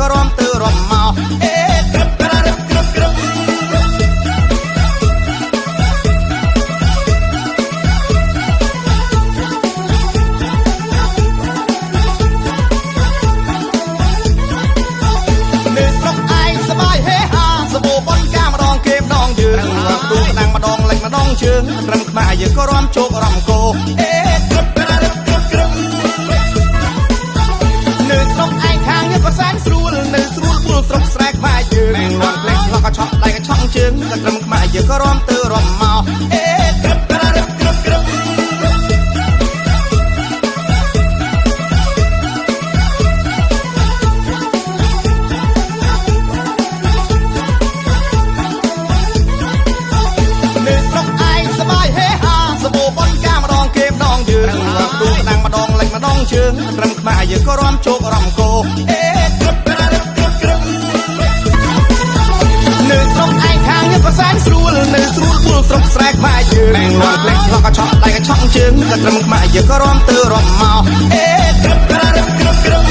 ក៏រំទៅរំមកអេក្រឹបក្រឹបក្រឹបក្រឹបនៅស្រុកឯងសบายហេហាសបោបនកាម្ដងគេម្ដងយើងទូកដាំងម្ដងលេចម្ដងជើងត្រឹមខ្មែរយើងក៏រំជោករំគោអេក្រឹបក្រឹបក្រឹបក្រឹបនៅស្រុកឯងខាងយើងក៏សែនស្រួលនៅស្រួលពូលស្រុកស្រែខ្មែរយើងមែនរាន់ផ្លេចឡោះក៏ឆក់ដៃក៏ឆក់ជើងក៏ត្រឹមខ្មែរយើងក៏រំទៅរំមកអេក្រឹបក្រឹបក្រឹបក្រឹបនៅស្រុកឯងសบายហេហាសបោបនកាម្ដងគេម្ដងយើងទូកដាំងម្ដងលេចម្ដងជើងត្រឹមខ្មែរយើងក៏រំជោករំគោអេក្រឹបក្រឹបក្រឹបក្រឹបនៅស្រុកឯងខាងយើងក៏សែនស្រួលនៅស្រួលពូលស្រុកស្រែខ្មែរយើងមែនរាន់ផ្លេចឡោះក៏ឆក់ដៃក៏ឆក់ជើងក៏ត្រឹមខ្មែរយើងក៏រំទៅរំមកអេក្រឹបក្រឹបក្រឹបក្រឹប